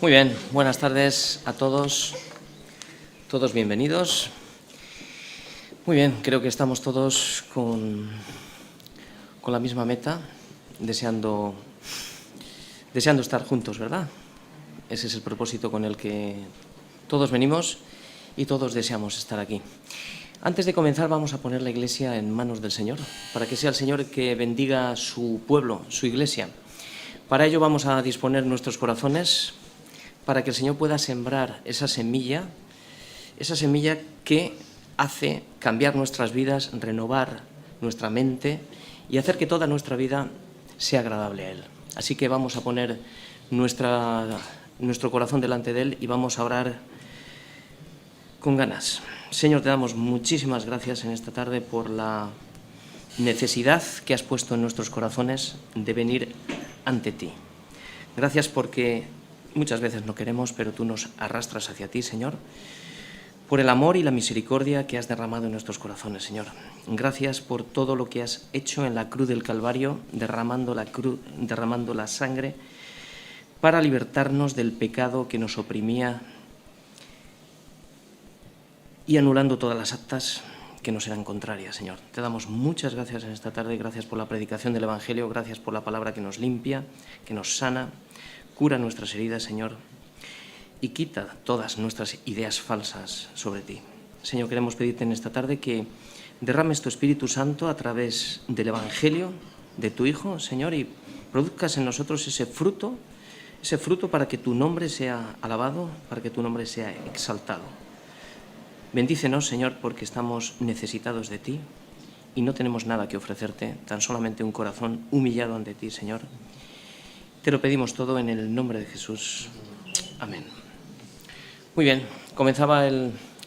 Muy bien, buenas tardes a todos bienvenidos. Muy bien, creo que estamos todos con la misma meta, deseando estar juntos, ¿verdad? Ese es el propósito con el que todos venimos y todos deseamos estar aquí. Antes de comenzar vamos a poner la Iglesia en manos del Señor, para que sea el Señor que bendiga su pueblo, su Iglesia. Para ello vamos a disponer nuestros corazones para que el Señor pueda sembrar esa semilla que hace cambiar nuestras vidas, renovar nuestra mente y hacer que toda nuestra vida sea agradable a Él. Así que vamos a poner nuestro corazón delante de Él y vamos a orar con ganas. Señor, te damos muchísimas gracias en esta tarde por la necesidad que has puesto en nuestros corazones de venir ante ti. Gracias porque muchas veces no queremos, pero tú nos arrastras hacia ti, Señor, por el amor y la misericordia que has derramado en nuestros corazones, Señor. Gracias por todo lo que has hecho en la cruz del Calvario, derramando la sangre para libertarnos del pecado que nos oprimía y anulando todas las actas que nos eran contrarias, Señor. Te damos muchas gracias en esta tarde, gracias por la predicación del Evangelio, gracias por la palabra que nos limpia, que nos sana, cura nuestras heridas, Señor, y quita todas nuestras ideas falsas sobre ti. Señor, queremos pedirte en esta tarde que derrames tu Espíritu Santo a través del Evangelio de tu Hijo, Señor, y produzcas en nosotros ese fruto para que tu nombre sea alabado, para que tu nombre sea exaltado. Bendícenos, Señor, porque estamos necesitados de ti y no tenemos nada que ofrecerte, tan solamente un corazón humillado ante ti, Señor. Te lo pedimos todo en el nombre de Jesús. Amén. Muy bien, comenzaba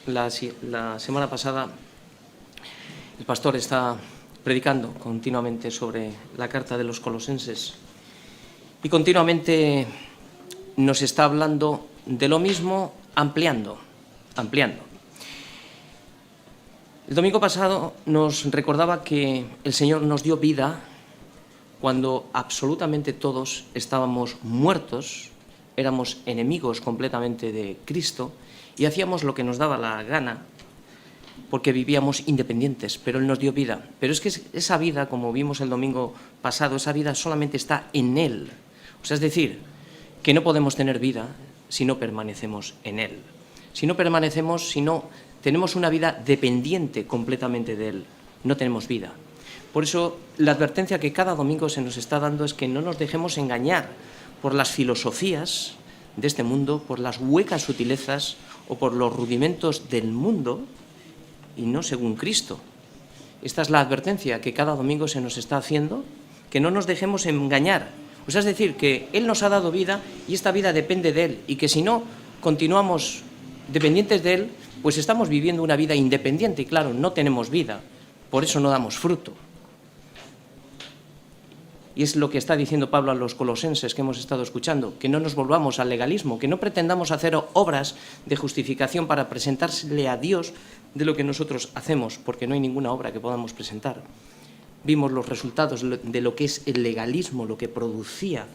la semana pasada, el pastor está predicando continuamente sobre la carta de los Colosenses y continuamente nos está hablando de lo mismo, ampliando. El domingo pasado nos recordaba que el Señor nos dio vida cuando absolutamente todos estábamos muertos, éramos enemigos completamente de Cristo y hacíamos lo que nos daba la gana porque vivíamos independientes, pero Él nos dio vida. Pero es que esa vida, como vimos el domingo pasado, esa vida solamente está en Él. O sea, es decir, que no podemos tener vida si no permanecemos en Él. Si no permanecemos, si no tenemos una vida dependiente completamente de Él, no tenemos vida. Por eso, la advertencia que cada domingo se nos está dando es que no nos dejemos engañar por las filosofías de este mundo, por las huecas sutilezas o por los rudimentos del mundo y no según Cristo. Esta es la advertencia que cada domingo se nos está haciendo, que no nos dejemos engañar. O sea, es decir, que Él nos ha dado vida y esta vida depende de Él y que si no continuamos dependientes de Él, pues estamos viviendo una vida independiente y claro, no tenemos vida, por eso no damos fruto. Y es lo que está diciendo Pablo a los colosenses que hemos estado escuchando, que no nos volvamos al legalismo, que no pretendamos hacer obras de justificación para presentársele a Dios de lo que nosotros hacemos, porque no hay ninguna obra que podamos presentar. Vimos los resultados de lo que es el legalismo, lo que producía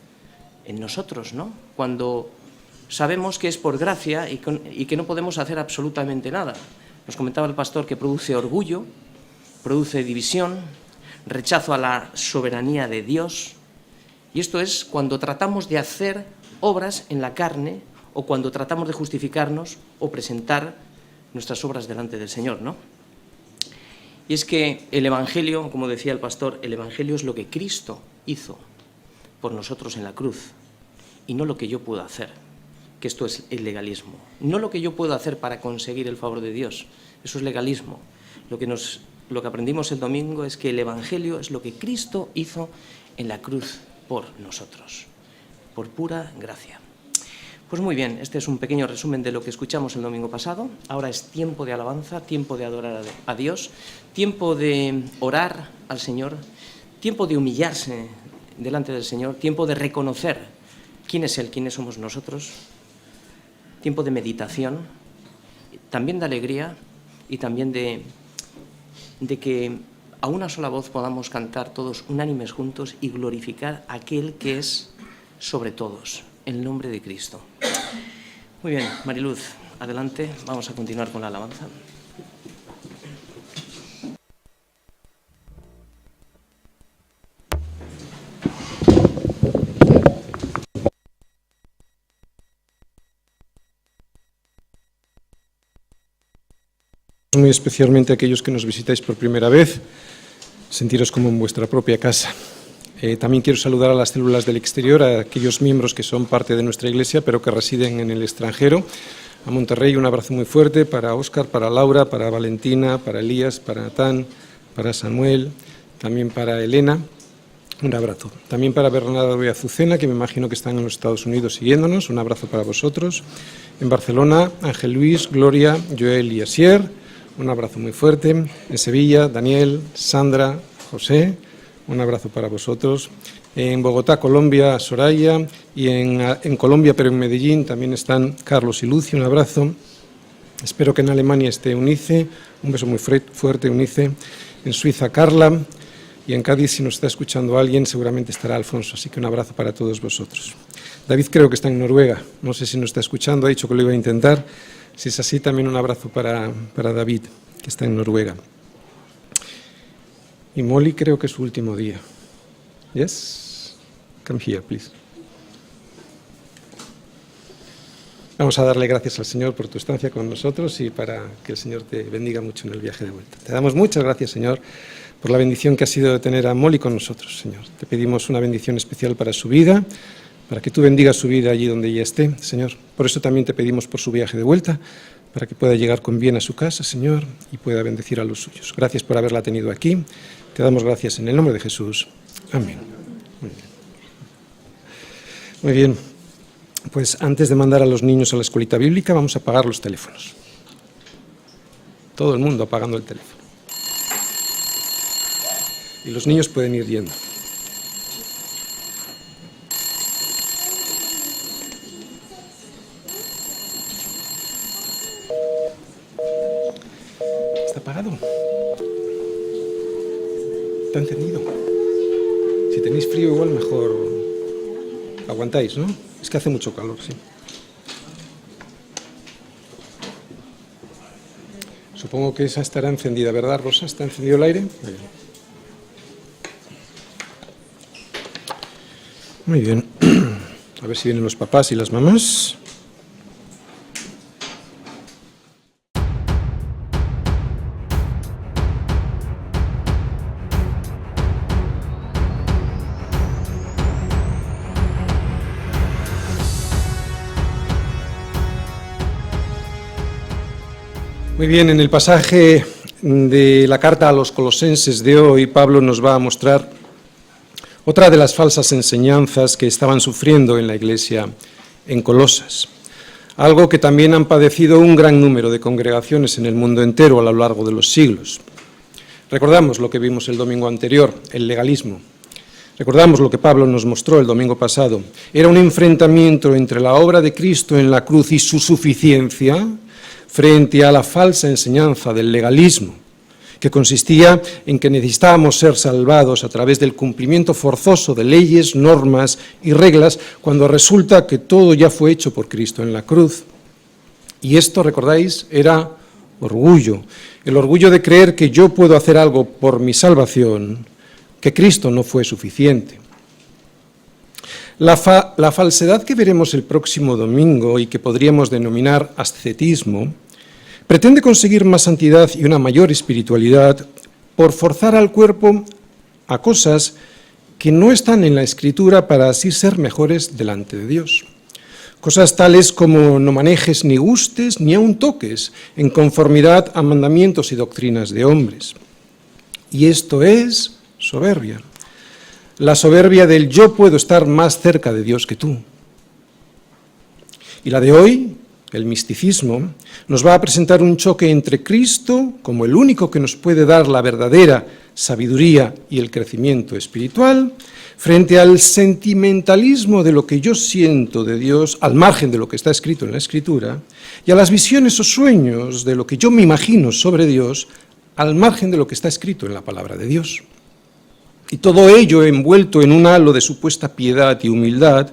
en nosotros, ¿no? Cuando sabemos que es por gracia y que no podemos hacer absolutamente nada. Nos comentaba el pastor que produce orgullo, produce división, rechazo a la soberanía de Dios. Y esto es cuando tratamos de hacer obras en la carne o cuando tratamos de justificarnos o presentar nuestras obras delante del Señor, ¿no? Y es que el Evangelio, como decía el pastor, el Evangelio es lo que Cristo hizo por nosotros en la cruz y no lo que yo puedo hacer, que esto es el legalismo. No lo que yo puedo hacer para conseguir el favor de Dios, eso es legalismo. Lo que aprendimos el domingo es que el Evangelio es lo que Cristo hizo en la cruz por nosotros, por pura gracia. Pues muy bien, este es un pequeño resumen de lo que escuchamos el domingo pasado. Ahora es tiempo de alabanza, tiempo de adorar a Dios, tiempo de orar al Señor, tiempo de humillarse delante del Señor, tiempo de reconocer quién es Él, quiénes somos nosotros, tiempo de meditación, también de alegría y también de que a una sola voz podamos cantar todos unánimes juntos y glorificar a aquel que es sobre todos, el nombre de Cristo. Muy bien, Mariluz, adelante. Vamos a continuar con la alabanza. Muy especialmente a aquellos que nos visitáis por primera vez, sentiros como en vuestra propia casa. También quiero saludar a las células del exterior, a aquellos miembros que son parte de nuestra iglesia, pero que residen en el extranjero. A Monterrey un abrazo muy fuerte para Óscar, para Laura, para Valentina, para Elías, para Natán, para Samuel, también para Elena. Un abrazo. También para Bernardo y Azucena, que me imagino que están en los Estados Unidos siguiéndonos. Un abrazo para vosotros. En Barcelona, Ángel Luis, Gloria, Joel y Asier. Un abrazo muy fuerte. En Sevilla, Daniel, Sandra, José. Un abrazo para vosotros. En Bogotá, Colombia, Soraya. Y en Colombia, pero en Medellín, también están Carlos y Lucio. Un abrazo. Espero que en Alemania esté Eunice. Un beso muy fuerte, Eunice. En Suiza, Carla. Y en Cádiz, si nos está escuchando alguien, seguramente estará Alfonso. Así que un abrazo para todos vosotros. David creo que está en Noruega. No sé si nos está escuchando. Ha dicho que lo iba a intentar. Si es así, también un abrazo para David, que está en Noruega. Y Molly creo que es su último día. Yes? Come here, please. Vamos a darle gracias al Señor por tu estancia con nosotros y para que el Señor te bendiga mucho en el viaje de vuelta. Te damos muchas gracias, Señor, por la bendición que ha sido de tener a Molly con nosotros, Señor. Te pedimos una bendición especial para su vida, para que tú bendigas su vida allí donde ella esté, Señor. Por eso también te pedimos por su viaje de vuelta, para que pueda llegar con bien a su casa, Señor, y pueda bendecir a los suyos. Gracias por haberla tenido aquí. Te damos gracias en el nombre de Jesús. Amén. Muy bien. Pues antes de mandar a los niños a la escuelita bíblica, vamos a apagar los teléfonos. Todo el mundo apagando el teléfono. Y los niños pueden ir yendo. ¿Está apagado? ¿Está encendido? Si tenéis frío, igual mejor aguantáis, ¿no? Es que hace mucho calor, sí. Supongo que esa estará encendida, ¿verdad, Rosa? ¿Está encendido el aire? Muy bien. A ver si vienen los papás y las mamás. Muy bien, en el pasaje de la carta a los Colosenses de hoy, Pablo nos va a mostrar otra de las falsas enseñanzas que estaban sufriendo en la iglesia en Colosas, algo que también han padecido un gran número de congregaciones en el mundo entero a lo largo de los siglos. Recordamos lo que vimos el domingo anterior, el legalismo. Recordamos lo que Pablo nos mostró el domingo pasado. Era un enfrentamiento entre la obra de Cristo en la cruz y su suficiencia frente a la falsa enseñanza del legalismo, que consistía en que necesitábamos ser salvados a través del cumplimiento forzoso de leyes, normas y reglas, cuando resulta que todo ya fue hecho por Cristo en la cruz. Y esto, recordáis, era orgullo, el orgullo de creer que yo puedo hacer algo por mi salvación, que Cristo no fue suficiente. La falsedad que veremos el próximo domingo y que podríamos denominar ascetismo, pretende conseguir más santidad y una mayor espiritualidad por forzar al cuerpo a cosas que no están en la Escritura para así ser mejores delante de Dios. Cosas tales como no manejes ni gustes ni aun toques en conformidad a mandamientos y doctrinas de hombres. Y esto es soberbia. La soberbia del yo puedo estar más cerca de Dios que tú. Y la de hoy, el misticismo, nos va a presentar un choque entre Cristo, como el único que nos puede dar la verdadera sabiduría y el crecimiento espiritual, frente al sentimentalismo de lo que yo siento de Dios, al margen de lo que está escrito en la Escritura, y a las visiones o sueños de lo que yo me imagino sobre Dios, al margen de lo que está escrito en la palabra de Dios. Y todo ello envuelto en un halo de supuesta piedad y humildad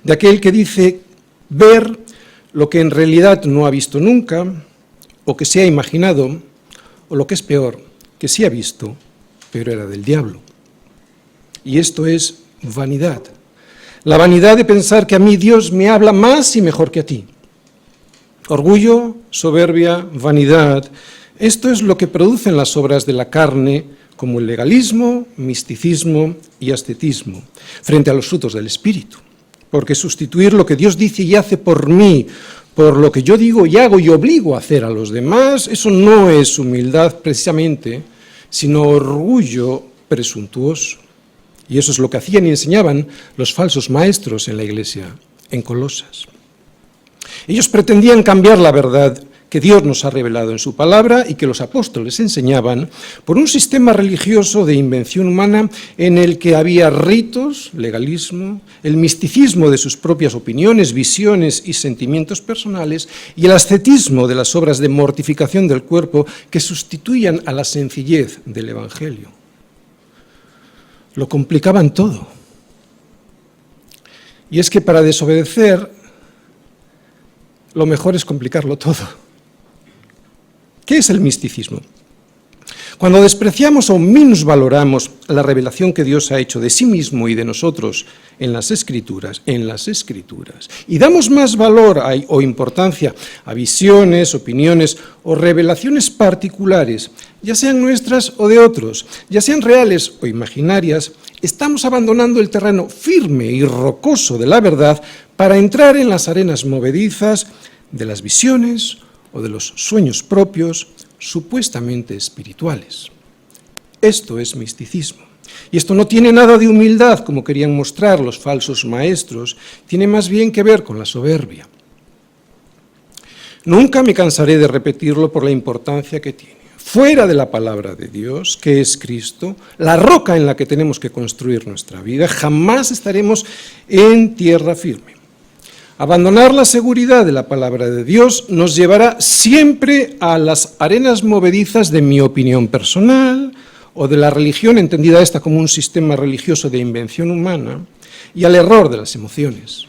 de aquel que dice ver lo que en realidad no ha visto nunca, o que se ha imaginado, o lo que es peor, que sí ha visto, pero era del diablo. Y esto es vanidad. La vanidad de pensar que a mí Dios me habla más y mejor que a ti. Orgullo, soberbia, vanidad, esto es lo que producen las obras de la carne, como el legalismo, misticismo y ascetismo, frente a los frutos del Espíritu. Porque sustituir lo que Dios dice y hace por mí, por lo que yo digo y hago y obligo a hacer a los demás, eso no es humildad precisamente, sino orgullo presuntuoso. Y eso es lo que hacían y enseñaban los falsos maestros en la iglesia, en Colosas. Ellos pretendían cambiar la verdad que Dios nos ha revelado en su palabra y que los apóstoles enseñaban por un sistema religioso de invención humana en el que había ritos, legalismo, el misticismo de sus propias opiniones, visiones y sentimientos personales y el ascetismo de las obras de mortificación del cuerpo que sustituían a la sencillez del Evangelio. Lo complicaban todo. Y es que para desobedecer, lo mejor es complicarlo todo. ¿Qué es el misticismo? Cuando despreciamos o minusvaloramos la revelación que Dios ha hecho de sí mismo y de nosotros en las Escrituras, y damos más valor o importancia a visiones, opiniones o revelaciones particulares, ya sean nuestras o de otros, ya sean reales o imaginarias, estamos abandonando el terreno firme y rocoso de la verdad para entrar en las arenas movedizas de las visiones o de los sueños propios supuestamente espirituales. Esto es misticismo. Y esto no tiene nada de humildad, como querían mostrar los falsos maestros, tiene más bien que ver con la soberbia. Nunca me cansaré de repetirlo por la importancia que tiene. Fuera de la palabra de Dios, que es Cristo, la roca en la que tenemos que construir nuestra vida, jamás estaremos en tierra firme. Abandonar la seguridad de la palabra de Dios nos llevará siempre a las arenas movedizas de mi opinión personal o de la religión, entendida esta como un sistema religioso de invención humana, y al error de las emociones.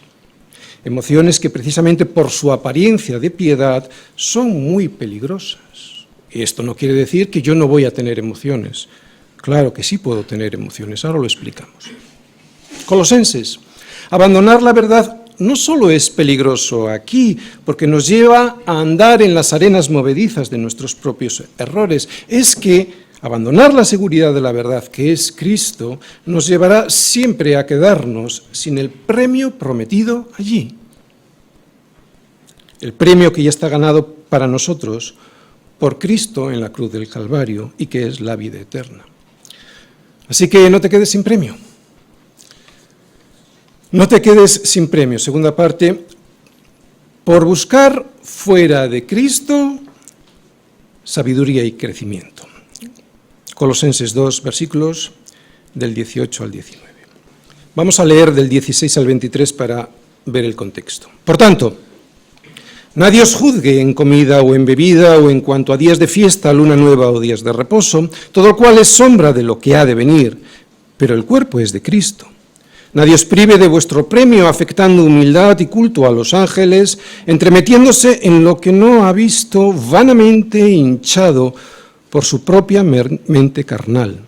Emociones que precisamente por su apariencia de piedad son muy peligrosas. Y esto no quiere decir que yo no voy a tener emociones. Claro que sí puedo tener emociones, ahora lo explicamos. Colosenses, abandonar la verdad no solo es peligroso aquí, porque nos lleva a andar en las arenas movedizas de nuestros propios errores, es que abandonar la seguridad de la verdad, que es Cristo, nos llevará siempre a quedarnos sin el premio prometido allí. El premio que ya está ganado para nosotros por Cristo en la cruz del Calvario y que es la vida eterna. Así que no te quedes sin premio. No te quedes sin premio. Segunda parte, por buscar fuera de Cristo sabiduría y crecimiento. Colosenses 2, versículos del 18 al 19. Vamos a leer del 16 al 23 para ver el contexto. Por tanto, nadie os juzgue en comida o en bebida o en cuanto a días de fiesta, luna nueva o días de reposo, todo lo cual es sombra de lo que ha de venir, pero el cuerpo es de Cristo. Nadie os prive de vuestro premio, afectando humildad y culto a los ángeles, entremetiéndose en lo que no ha visto, vanamente hinchado por su propia mente carnal,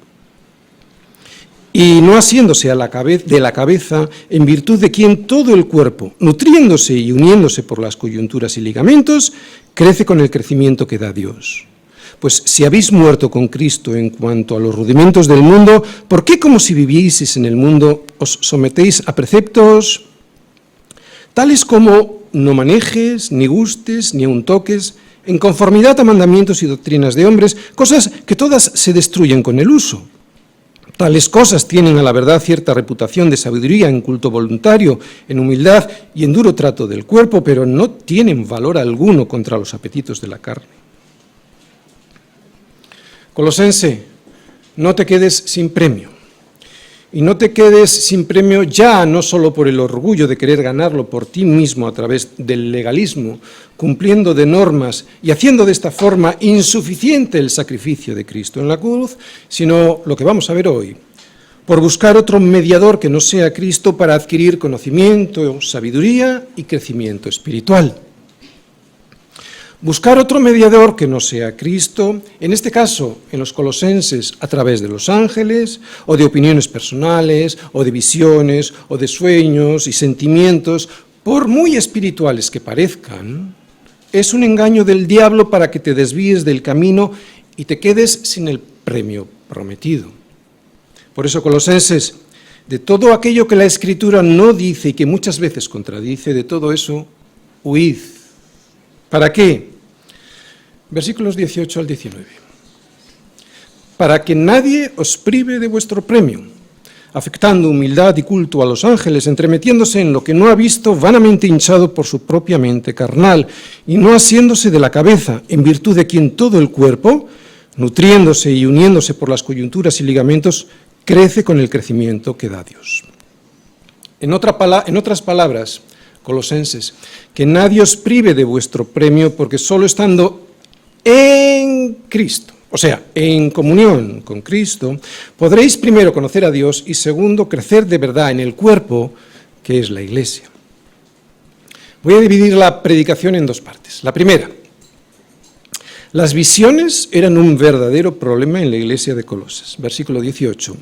y no asiéndose de la cabeza, en virtud de quien todo el cuerpo, nutriéndose y uniéndose por las coyunturas y ligamentos, crece con el crecimiento que da Dios. Pues si habéis muerto con Cristo en cuanto a los rudimentos del mundo, ¿por qué como si vivieseis en el mundo os sometéis a preceptos tales como no manejes, ni gustes, ni aun toques, en conformidad a mandamientos y doctrinas de hombres, cosas que todas se destruyen con el uso? Tales cosas tienen a la verdad cierta reputación de sabiduría en culto voluntario, en humildad y en duro trato del cuerpo, pero no tienen valor alguno contra los apetitos de la carne. Colosense, no te quedes sin premio. Y no te quedes sin premio ya no solo por el orgullo de querer ganarlo por ti mismo a través del legalismo, cumpliendo de normas y haciendo de esta forma insuficiente el sacrificio de Cristo en la cruz, sino lo que vamos a ver hoy, por buscar otro mediador que no sea Cristo para adquirir conocimiento, sabiduría y crecimiento espiritual. Buscar otro mediador que no sea Cristo, en este caso, en los colosenses, a través de los ángeles, o de opiniones personales, o de visiones, o de sueños y sentimientos, por muy espirituales que parezcan, es un engaño del diablo para que te desvíes del camino y te quedes sin el premio prometido. Por eso, colosenses, de todo aquello que la Escritura no dice y que muchas veces contradice, de todo eso, huid. ¿Para qué? Versículos 18 al 19. Para que nadie os prive de vuestro premio, afectando humildad y culto a los ángeles, entremetiéndose en lo que no ha visto, vanamente hinchado por su propia mente carnal, y no asiéndose de la cabeza, en virtud de quien todo el cuerpo, nutriéndose y uniéndose por las coyunturas y ligamentos, crece con el crecimiento que da Dios. En otras palabras, colosenses, que nadie os prive de vuestro premio, porque solo estando en Cristo, o sea, en comunión con Cristo, podréis primero conocer a Dios y segundo, crecer de verdad en el cuerpo, que es la Iglesia. Voy a dividir la predicación en dos partes. La primera, las visiones eran un verdadero problema en la Iglesia de Colosas, versículo 18.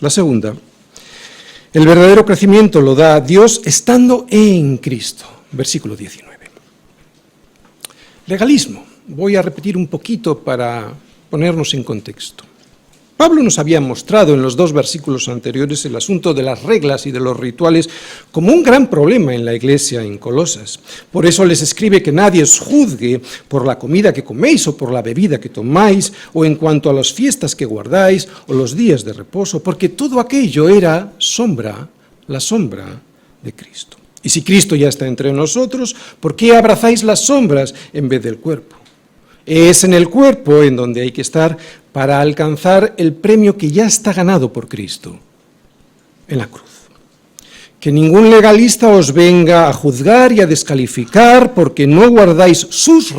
La segunda, el verdadero crecimiento lo da Dios estando en Cristo, versículo 19. Legalismo. Voy a repetir un poquito para ponernos en contexto. Pablo nos había mostrado en los dos versículos anteriores el asunto de las reglas y de los rituales como un gran problema en la iglesia en Colosas. Por eso les escribe que nadie os juzgue por la comida que coméis o por la bebida que tomáis, o en cuanto a las fiestas que guardáis o los días de reposo, porque todo aquello era la sombra de Cristo. Y si Cristo ya está entre nosotros, ¿por qué abrazáis las sombras en vez del cuerpo? Es en el cuerpo en donde hay que estar para alcanzar el premio que ya está ganado por Cristo, en la cruz. Que ningún legalista os venga a juzgar y a descalificar porque no guardáis sus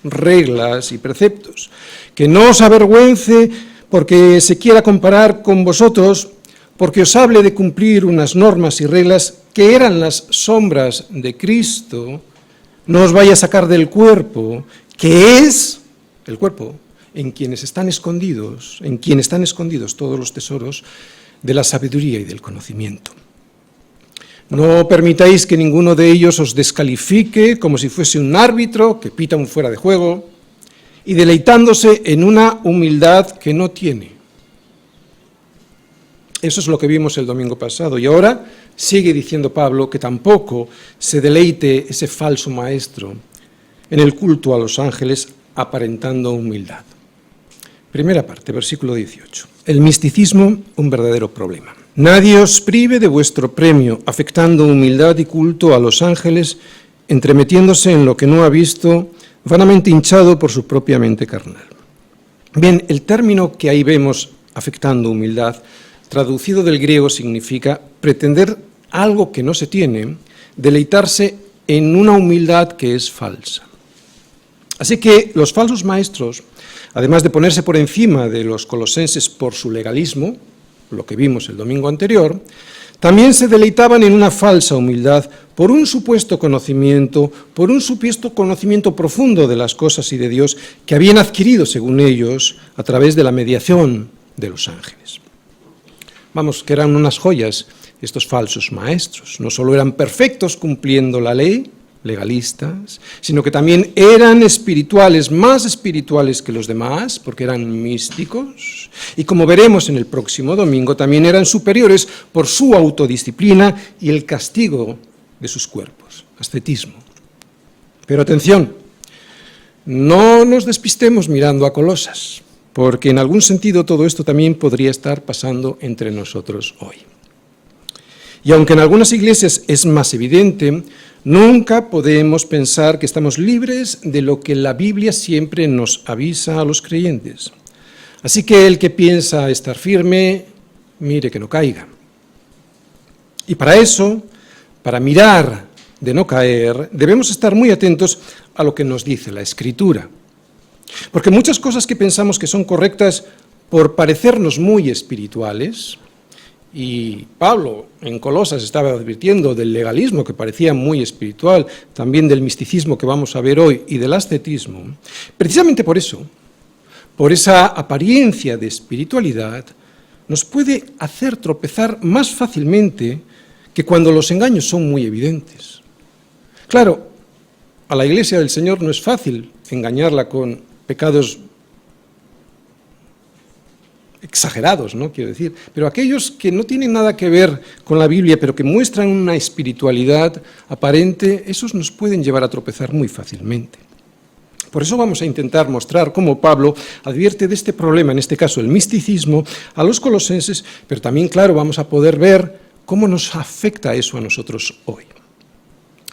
reglas y preceptos. Que no os avergüence porque se quiera comparar con vosotros, porque os hable de cumplir unas normas y reglas que eran las sombras de Cristo. No os vaya a sacar del cuerpo, que es el cuerpo, en quien están escondidos todos los tesoros de la sabiduría y del conocimiento. No permitáis que ninguno de ellos os descalifique como si fuese un árbitro que pita un fuera de juego y deleitándose en una humildad que no tiene. Eso es lo que vimos el domingo pasado. Y ahora sigue diciendo Pablo que tampoco se deleite ese falso maestro en el culto a los ángeles aparentando humildad. Primera parte, versículo 18. El misticismo, un verdadero problema. Nadie os prive de vuestro premio, afectando humildad y culto a los ángeles, entremetiéndose en lo que no ha visto, vanamente hinchado por su propia mente carnal. Bien, el término que ahí vemos, afectando humildad, traducido del griego significa pretender algo que no se tiene, deleitarse en una humildad que es falsa. Así que los falsos maestros, además de ponerse por encima de los colosenses por su legalismo, lo que vimos el domingo anterior, también se deleitaban en una falsa humildad por un supuesto conocimiento profundo de las cosas y de Dios que habían adquirido, según ellos, a través de la mediación de los ángeles. Vamos, que eran unas joyas estos falsos maestros. No solo eran perfectos cumpliendo la ley, legalistas, sino que también eran espirituales, más espirituales que los demás, porque eran místicos, y como veremos en el próximo domingo, también eran superiores por su autodisciplina y el castigo de sus cuerpos, ascetismo. Pero atención, no nos despistemos mirando a Colosas, porque en algún sentido todo esto también podría estar pasando entre nosotros hoy. Y aunque en algunas iglesias es más evidente, nunca podemos pensar que estamos libres de lo que la Biblia siempre nos avisa a los creyentes. Así que el que piensa estar firme, mire que no caiga. Y para eso, para mirar de no caer, debemos estar muy atentos a lo que nos dice la Escritura. Porque muchas cosas que pensamos que son correctas por parecernos muy espirituales, Y Pablo en Colosas estaba advirtiendo del legalismo que parecía muy espiritual, también del misticismo que vamos a ver hoy y del ascetismo. Precisamente por eso, por esa apariencia de espiritualidad, nos puede hacer tropezar más fácilmente que cuando los engaños son muy evidentes. Claro, a la Iglesia del Señor no es fácil engañarla con pecados exagerados, ¿no? Quiero decir, pero aquellos que no tienen nada que ver con la Biblia, pero que muestran una espiritualidad aparente, esos nos pueden llevar a tropezar muy fácilmente. Por eso vamos a intentar mostrar cómo Pablo advierte de este problema, en este caso el misticismo, a los colosenses, pero también, claro, vamos a poder ver cómo nos afecta eso a nosotros hoy.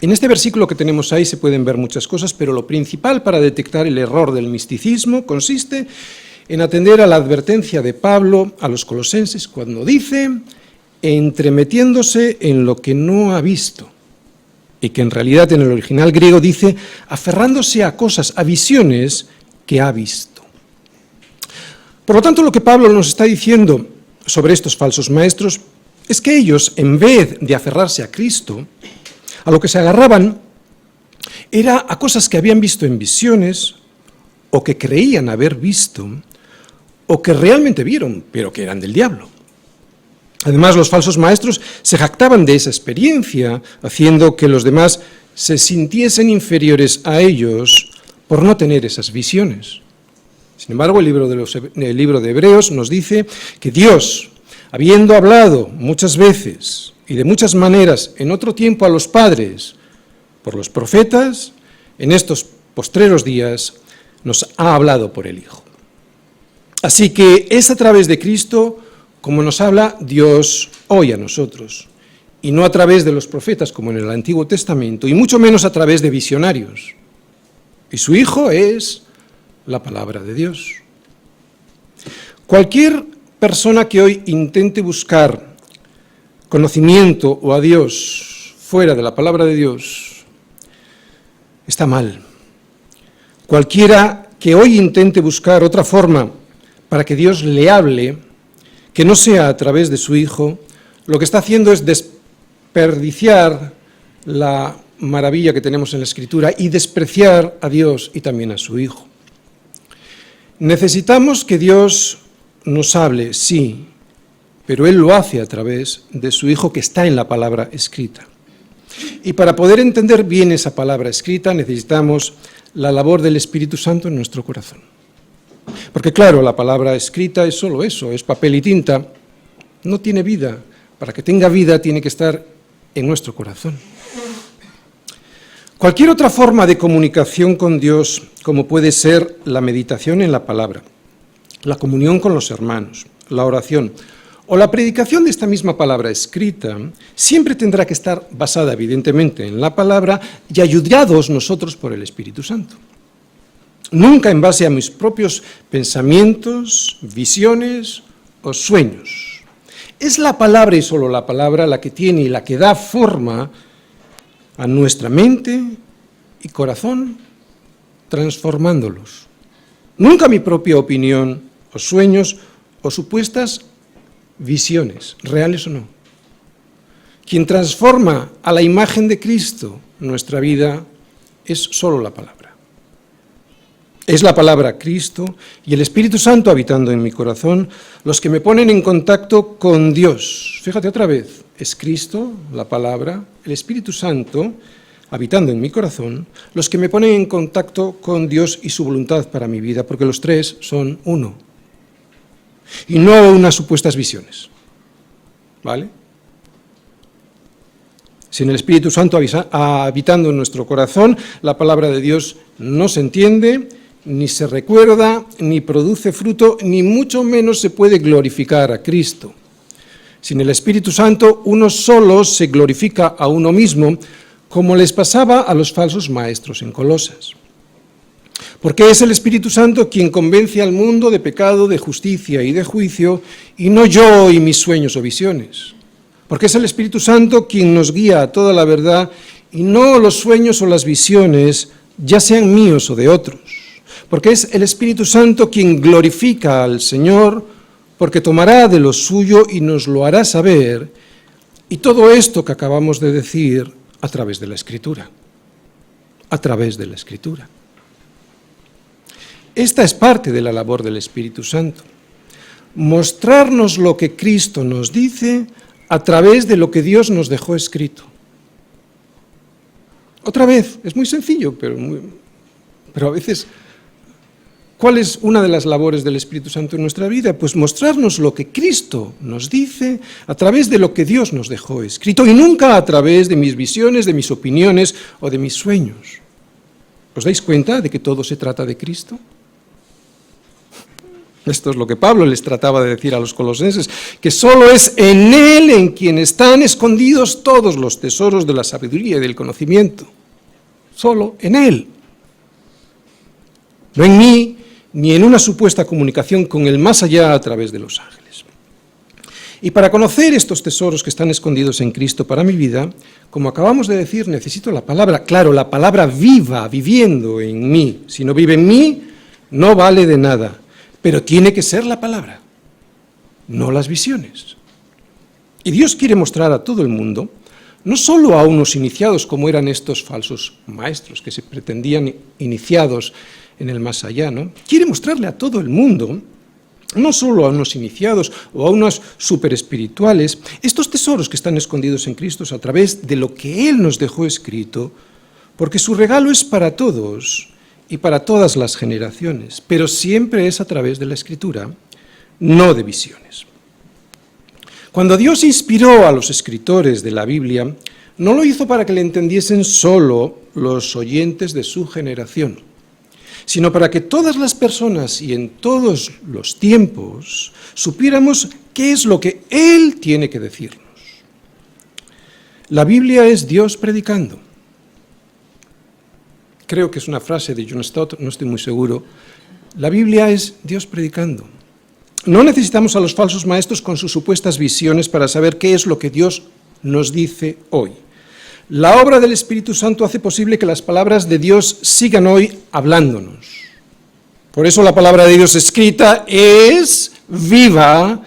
En este versículo que tenemos ahí se pueden ver muchas cosas, pero lo principal para detectar el error del misticismo consiste en atender a la advertencia de Pablo a los colosenses cuando dice, entremetiéndose en lo que no ha visto, y que en realidad en el original griego dice, aferrándose a cosas, a visiones que ha visto. Por lo tanto, lo que Pablo nos está diciendo sobre estos falsos maestros es que ellos, en vez de aferrarse a Cristo, a lo que se agarraban era a cosas que habían visto en visiones, o que creían haber visto, o que realmente vieron, pero que eran del diablo. Además, los falsos maestros se jactaban de esa experiencia, haciendo que los demás se sintiesen inferiores a ellos por no tener esas visiones. Sin embargo, el libro de Hebreos nos dice que Dios, habiendo hablado muchas veces y de muchas maneras en otro tiempo a los padres por los profetas, en estos postreros días nos ha hablado por el Hijo. Así que es a través de Cristo como nos habla Dios hoy a nosotros, y no a través de los profetas como en el Antiguo Testamento, y mucho menos a través de visionarios. Y su Hijo es la palabra de Dios. Cualquier persona que hoy intente buscar conocimiento o a Dios fuera de la palabra de Dios está mal. Cualquiera que hoy intente buscar otra forma para que Dios le hable, que no sea a través de su Hijo, lo que está haciendo es desperdiciar la maravilla que tenemos en la Escritura y despreciar a Dios y también a su Hijo. Necesitamos que Dios nos hable, sí, pero Él lo hace a través de su Hijo que está en la palabra escrita. Y para poder entender bien esa palabra escrita necesitamos la labor del Espíritu Santo en nuestro corazón. Porque claro, la palabra escrita es solo eso, es papel y tinta, no tiene vida. Para que tenga vida tiene que estar en nuestro corazón. Cualquier otra forma de comunicación con Dios, como puede ser la meditación en la palabra, la comunión con los hermanos, la oración o la predicación de esta misma palabra escrita, siempre tendrá que estar basada evidentemente en la palabra y ayudados nosotros por el Espíritu Santo. Nunca en base a mis propios pensamientos, visiones o sueños. Es la palabra y solo la palabra la que tiene y la que da forma a nuestra mente y corazón, transformándolos. Nunca mi propia opinión o sueños o supuestas visiones, reales o no. Quien transforma a la imagen de Cristo nuestra vida es solo la palabra. Es la palabra Cristo y el Espíritu Santo habitando en mi corazón los que me ponen en contacto con Dios. Fíjate otra vez, es Cristo, la palabra, el Espíritu Santo habitando en mi corazón, los que me ponen en contacto con Dios y su voluntad para mi vida, porque los tres son uno. Y no unas supuestas visiones. ¿Vale? Sin el Espíritu Santo habitando en nuestro corazón, la palabra de Dios no se entiende, ni se recuerda, ni produce fruto, ni mucho menos se puede glorificar a Cristo. Sin el Espíritu Santo, uno solo se glorifica a uno mismo, como les pasaba a los falsos maestros en Colosas. Porque es el Espíritu Santo quien convence al mundo de pecado, de justicia y de juicio, y no yo y mis sueños o visiones. Porque es el Espíritu Santo quien nos guía a toda la verdad, y no los sueños o las visiones, ya sean míos o de otros. Porque es el Espíritu Santo quien glorifica al Señor, porque tomará de lo suyo y nos lo hará saber, y todo esto que acabamos de decir a través de la Escritura. A través de la Escritura. Esta es parte de la labor del Espíritu Santo. Mostrarnos lo que Cristo nos dice a través de lo que Dios nos dejó escrito. Otra vez, es muy sencillo, pero a veces, ¿cuál es una de las labores del Espíritu Santo en nuestra vida? Pues mostrarnos lo que Cristo nos dice a través de lo que Dios nos dejó escrito y nunca a través de mis visiones, de mis opiniones o de mis sueños. ¿Os dais cuenta de que todo se trata de Cristo? Esto es lo que Pablo les trataba de decir a los colosenses, que solo es en Él en quien están escondidos todos los tesoros de la sabiduría y del conocimiento. Solo en Él. No en mí, ni en una supuesta comunicación con el más allá a través de los ángeles. Y para conocer estos tesoros que están escondidos en Cristo para mi vida, como acabamos de decir, necesito la palabra, claro, la palabra viva, viviendo en mí. Si no vive en mí, no vale de nada. Pero tiene que ser la palabra, no las visiones. Y Dios quiere mostrar a todo el mundo, no solo a unos iniciados como eran estos falsos maestros que se pretendían iniciados en el más allá, ¿no? Quiere mostrarle a todo el mundo, no solo a unos iniciados o a unos superespirituales, estos tesoros que están escondidos en Cristo a través de lo que Él nos dejó escrito, porque su regalo es para todos y para todas las generaciones, pero siempre es a través de la Escritura, no de visiones. Cuando Dios inspiró a los escritores de la Biblia, no lo hizo para que le entendiesen solo los oyentes de su generación, sino para que todas las personas y en todos los tiempos supiéramos qué es lo que Él tiene que decirnos. La Biblia es Dios predicando. Creo que es una frase de John Stott, no estoy muy seguro. La Biblia es Dios predicando. No necesitamos a los falsos maestros con sus supuestas visiones para saber qué es lo que Dios nos dice hoy. La obra del Espíritu Santo hace posible que las palabras de Dios sigan hoy hablándonos. Por eso la palabra de Dios escrita es viva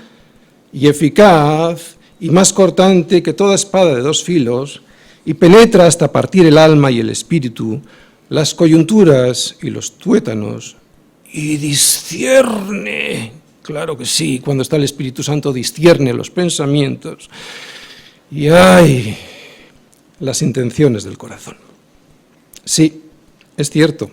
y eficaz y más cortante que toda espada de dos filos y penetra hasta partir el alma y el espíritu, las coyunturas y los tuétanos, y discierne, claro que sí, cuando está el Espíritu Santo discierne los pensamientos y ¡ay! Las intenciones del corazón. Sí, es cierto,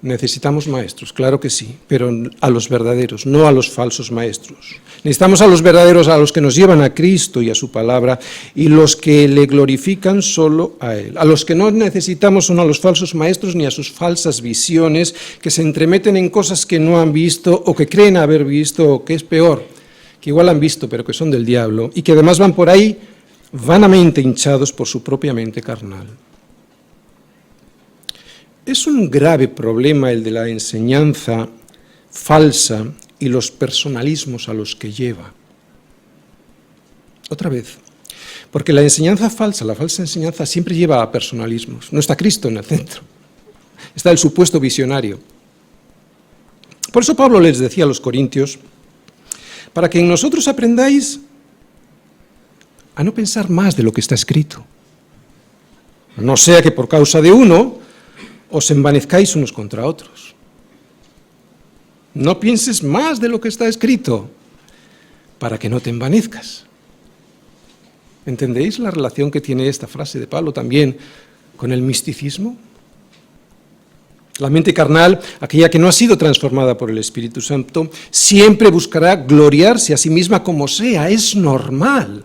necesitamos maestros, claro que sí, pero a los verdaderos, no a los falsos maestros. Necesitamos a los verdaderos, a los que nos llevan a Cristo y a su palabra, y los que le glorifican solo a Él. A los que no necesitamos son a los falsos maestros ni a sus falsas visiones, que se entremeten en cosas que no han visto, o que creen haber visto, o que es peor, que igual han visto, pero que son del diablo, y que además van por ahí vanamente hinchados por su propia mente carnal. Es un grave problema el de la enseñanza falsa y los personalismos a los que lleva. Otra vez, porque la enseñanza falsa, la falsa enseñanza siempre lleva a personalismos. No está Cristo en el centro, está el supuesto visionario. Por eso Pablo les decía a los corintios, para que en nosotros aprendáis a no pensar más de lo que está escrito. No sea que por causa de uno os envanezcáis unos contra otros. No pienses más de lo que está escrito, para que no te envanezcas. ¿Entendéis la relación que tiene esta frase de Pablo también con el misticismo? La mente carnal, aquella que no ha sido transformada por el Espíritu Santo, siempre buscará gloriarse a sí misma como sea. Es normal,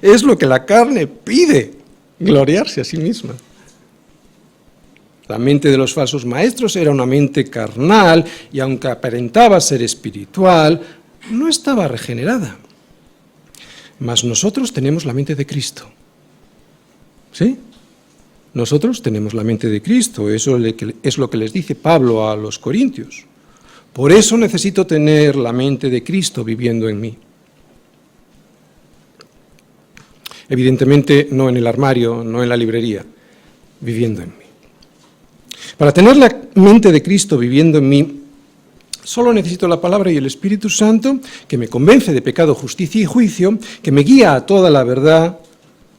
es lo que la carne pide, gloriarse a sí misma. La mente de los falsos maestros era una mente carnal y aunque aparentaba ser espiritual, no estaba regenerada. Mas nosotros tenemos la mente de Cristo. ¿Sí? Nosotros tenemos la mente de Cristo, eso es lo que les dice Pablo a los corintios. Por eso necesito tener la mente de Cristo viviendo en mí. Evidentemente no en el armario, no en la librería, viviendo en mí. Para tener la mente de Cristo viviendo en mí, Solo necesito la palabra y el Espíritu Santo, que me convence de pecado, justicia y juicio, que me guía a toda la verdad,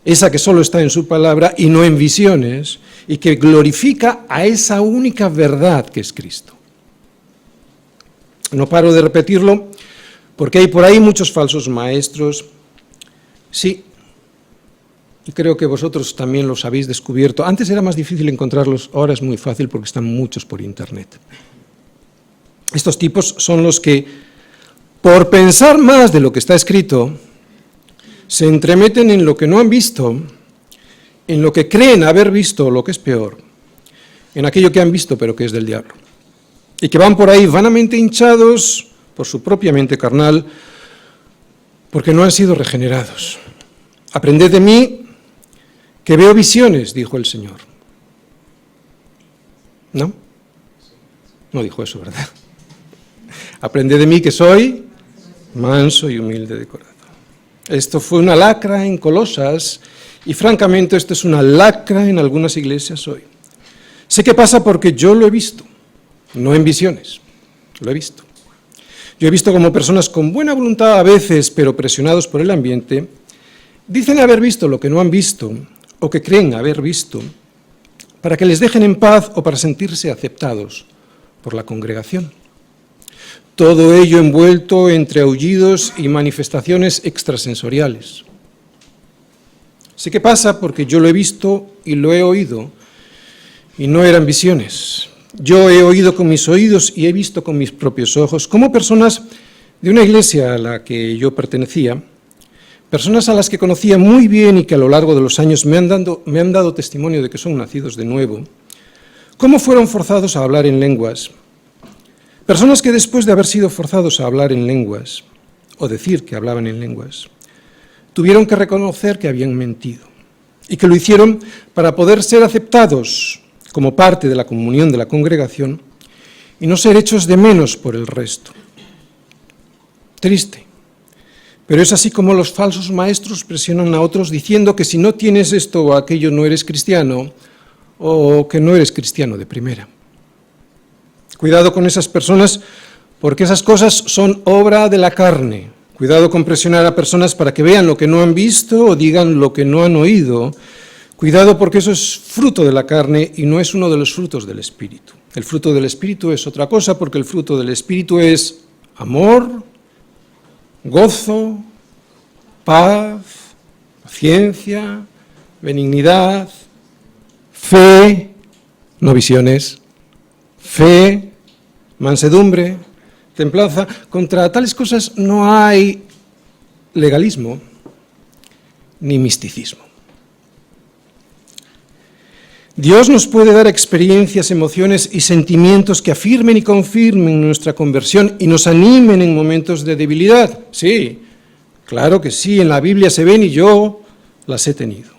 esa que solo está en su palabra y no en visiones, y que glorifica a esa única verdad que es Cristo. No paro de repetirlo, porque hay por ahí muchos falsos maestros. Sí, y creo que vosotros también los habéis descubierto. Antes era más difícil encontrarlos, ahora es muy fácil porque están muchos por internet. Estos tipos son los que, por pensar más de lo que está escrito, se entremeten en lo que no han visto, en lo que creen haber visto, o lo que es peor, en aquello que han visto pero que es del diablo. Y que van por ahí vanamente hinchados por su propia mente carnal, porque no han sido regenerados. Aprended de mí, que veo visiones, dijo el Señor. ¿No? No dijo eso, ¿verdad? Aprended de mí, que soy manso y humilde de corazón. Esto fue una lacra en Colosas, y francamente esto es una lacra en algunas iglesias hoy. Sé que pasa porque yo lo he visto, no en visiones, lo he visto. Yo he visto como personas con buena voluntad a veces, pero presionados por el ambiente, dicen haber visto lo que no han visto, o que creen haber visto, para que les dejen en paz o para sentirse aceptados por la congregación. Todo ello envuelto entre aullidos y manifestaciones extrasensoriales. Sé que pasa porque yo lo he visto y lo he oído, y no eran visiones. Yo he oído con mis oídos y he visto con mis propios ojos, como personas de una iglesia a la que yo pertenecía, personas a las que conocía muy bien y que a lo largo de los años me han dado testimonio de que son nacidos de nuevo, cómo fueron forzados a hablar en lenguas. Personas que después de haber sido forzados a hablar en lenguas, o decir que hablaban en lenguas, tuvieron que reconocer que habían mentido, y que lo hicieron para poder ser aceptados como parte de la comunión de la congregación y no ser hechos de menos por el resto. Triste, pero es así como los falsos maestros presionan a otros diciendo que si no tienes esto o aquello no eres cristiano, o que no eres cristiano de primera. Cuidado con esas personas, porque esas cosas son obra de la carne. Cuidado con presionar a personas para que vean lo que no han visto o digan lo que no han oído. Cuidado porque eso es fruto de la carne y no es uno de los frutos del Espíritu. El fruto del Espíritu es otra cosa, porque el fruto del Espíritu es amor, gozo, paz, paciencia, benignidad, fe, no visiones, fe, mansedumbre, templanza. Contra tales cosas no hay legalismo ni misticismo. Dios nos puede dar experiencias, emociones y sentimientos que afirmen y confirmen nuestra conversión y nos animen en momentos de debilidad. Sí, claro que sí, en la Biblia se ven y yo las he tenido.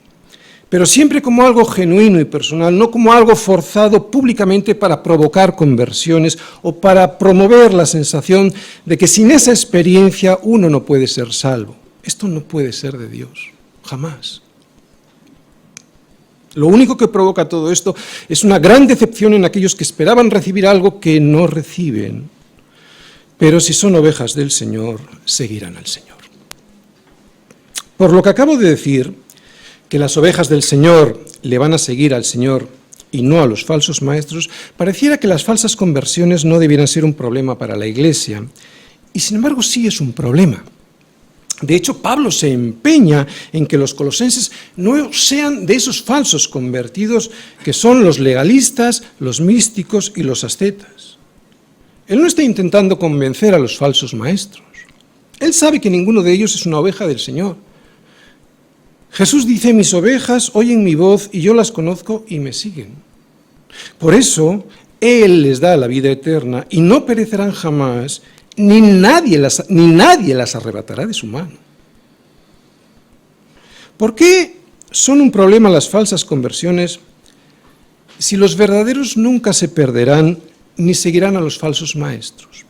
Pero siempre como algo genuino y personal, no como algo forzado públicamente para provocar conversiones o para promover la sensación de que sin esa experiencia uno no puede ser salvo. Esto no puede ser de Dios, jamás. Lo único que provoca todo esto es una gran decepción en aquellos que esperaban recibir algo que no reciben. Pero si son ovejas del Señor, seguirán al Señor. Por lo que acabo de decir, que las ovejas del Señor le van a seguir al Señor y no a los falsos maestros, pareciera que las falsas conversiones no debieran ser un problema para la Iglesia. Y sin embargo sí es un problema. De hecho, Pablo se empeña en que los colosenses no sean de esos falsos convertidos que son los legalistas, los místicos y los ascetas. Él no está intentando convencer a los falsos maestros. Él sabe que ninguno de ellos es una oveja del Señor. Jesús dice, mis ovejas oyen mi voz y yo las conozco y me siguen. Por eso, Él les da la vida eterna y no perecerán jamás, ni nadie las arrebatará de su mano. ¿Por qué son un problema las falsas conversiones si los verdaderos nunca se perderán ni seguirán a los falsos maestros?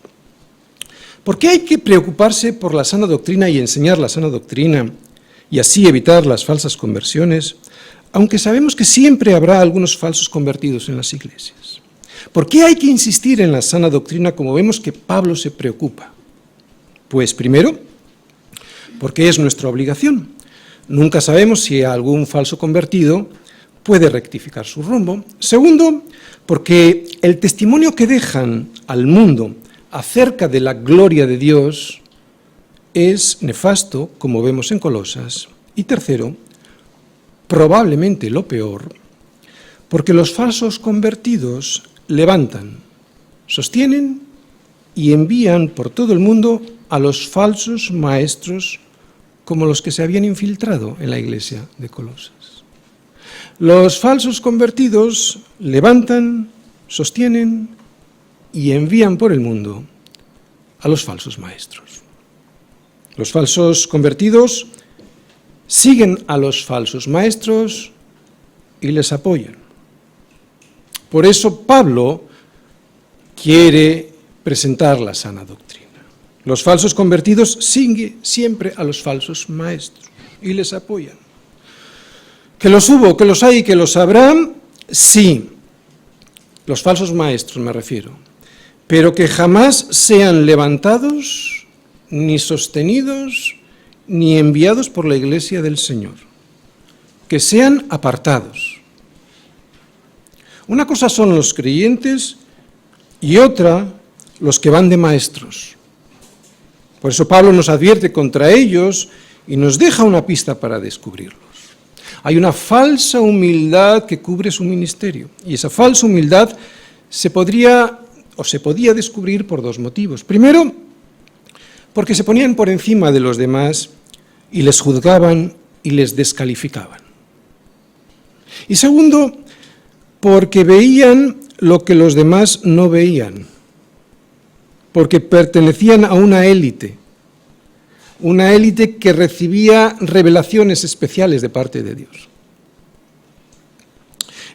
¿Por qué hay que preocuparse por la sana doctrina y enseñar la sana doctrina y así evitar las falsas conversiones, aunque sabemos que siempre habrá algunos falsos convertidos en las iglesias? ¿Por qué hay que insistir en la sana doctrina como vemos que Pablo se preocupa? Pues primero, porque es nuestra obligación. Nunca sabemos si algún falso convertido puede rectificar su rumbo. Segundo, porque el testimonio que dejan al mundo acerca de la gloria de Dios es nefasto, como vemos en Colosas. Y tercero, probablemente lo peor, porque los falsos convertidos levantan, sostienen y envían por todo el mundo a los falsos maestros como los que se habían infiltrado en la iglesia de Colosas. Los falsos convertidos levantan, sostienen y envían por el mundo a los falsos maestros. Los falsos convertidos siguen a los falsos maestros y les apoyan. Por eso Pablo quiere presentar la sana doctrina. Los falsos convertidos siguen siempre a los falsos maestros y les apoyan. ¿Que los hubo, que los hay y que los habrá? Sí, los falsos maestros me refiero, pero que jamás sean levantados, ni sostenidos, ni enviados por la Iglesia del Señor. Que sean apartados. Una cosa son los creyentes y otra los que van de maestros. Por eso Pablo nos advierte contra ellos y nos deja una pista para descubrirlos. Hay una falsa humildad que cubre su ministerio, y esa falsa humildad se podía descubrir por dos motivos. Primero, porque se ponían por encima de los demás y les juzgaban y les descalificaban. Y segundo, porque veían lo que los demás no veían, porque pertenecían a una élite que recibía revelaciones especiales de parte de Dios.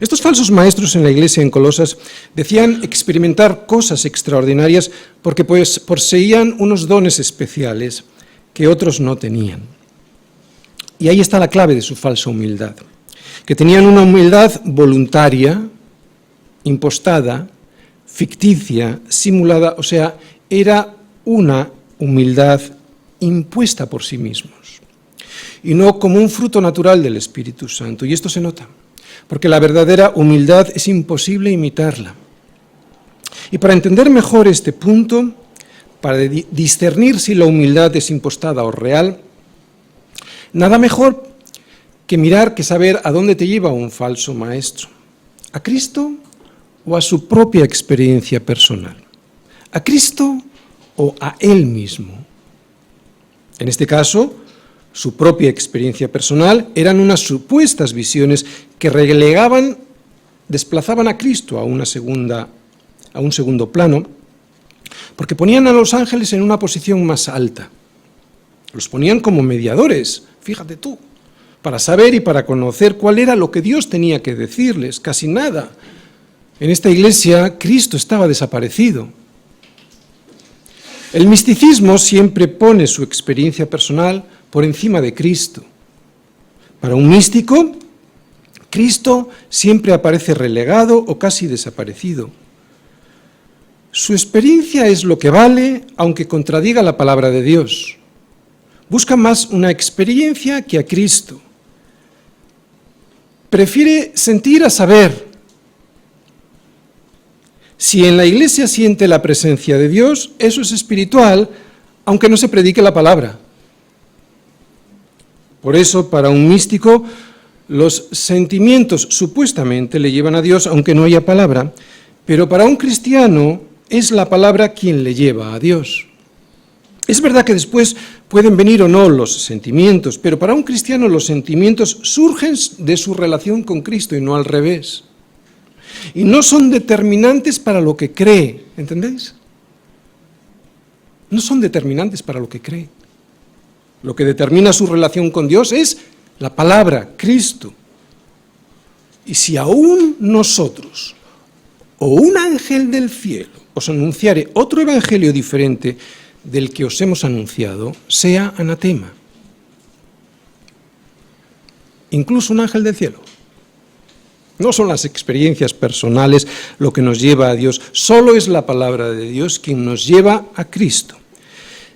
Estos falsos maestros en la iglesia en Colosas decían experimentar cosas extraordinarias porque poseían unos dones especiales que otros no tenían. Y ahí está la clave de su falsa humildad, que tenían una humildad voluntaria, impostada, ficticia, simulada, o sea, era una humildad impuesta por sí mismos, y no como un fruto natural del Espíritu Santo. Y esto se nota, porque la verdadera humildad es imposible imitarla. Y para entender mejor este punto, para discernir si la humildad es impostada o real, nada mejor que mirar, que saber a dónde te lleva un falso maestro, a Cristo o a su propia experiencia personal, a Cristo o a él mismo. En este caso, su propia experiencia personal eran unas supuestas visiones que desplazaban a Cristo a un segundo plano, porque ponían a los ángeles en una posición más alta. Los ponían como mediadores, fíjate tú, para saber y para conocer cuál era lo que Dios tenía que decirles. Casi nada. En esta iglesia, Cristo estaba desaparecido. El misticismo siempre pone su experiencia personal por encima de Cristo. Para un místico, Cristo siempre aparece relegado o casi desaparecido. Su experiencia es lo que vale, aunque contradiga la palabra de Dios. Busca más una experiencia que a Cristo. Prefiere sentir a saber. Si en la iglesia siente la presencia de Dios, eso es espiritual, aunque no se predique la palabra. Por eso, para un místico, los sentimientos supuestamente le llevan a Dios, aunque no haya palabra, pero para un cristiano es la palabra quien le lleva a Dios. Es verdad que después pueden venir o no los sentimientos, pero para un cristiano los sentimientos surgen de su relación con Cristo y no al revés. Y no son determinantes para lo que cree, ¿entendéis? No son determinantes para lo que cree. Lo que determina su relación con Dios es la palabra, Cristo. Y si aún nosotros o un ángel del cielo os anunciare otro evangelio diferente del que os hemos anunciado, sea anatema. Incluso un ángel del cielo. No son las experiencias personales lo que nos lleva a Dios, solo es la palabra de Dios quien nos lleva a Cristo.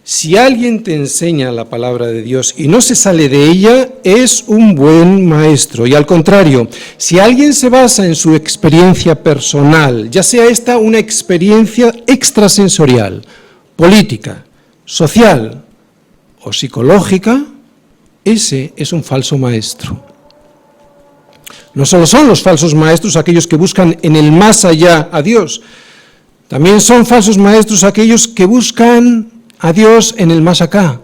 Si alguien te enseña la palabra de Dios y no se sale de ella, es un buen maestro. Y al contrario, si alguien se basa en su experiencia personal, ya sea esta una experiencia extrasensorial, política, social o psicológica, ese es un falso maestro. No solo son los falsos maestros aquellos que buscan en el más allá a Dios, también son falsos maestros aquellos que buscan a Dios en el más acá.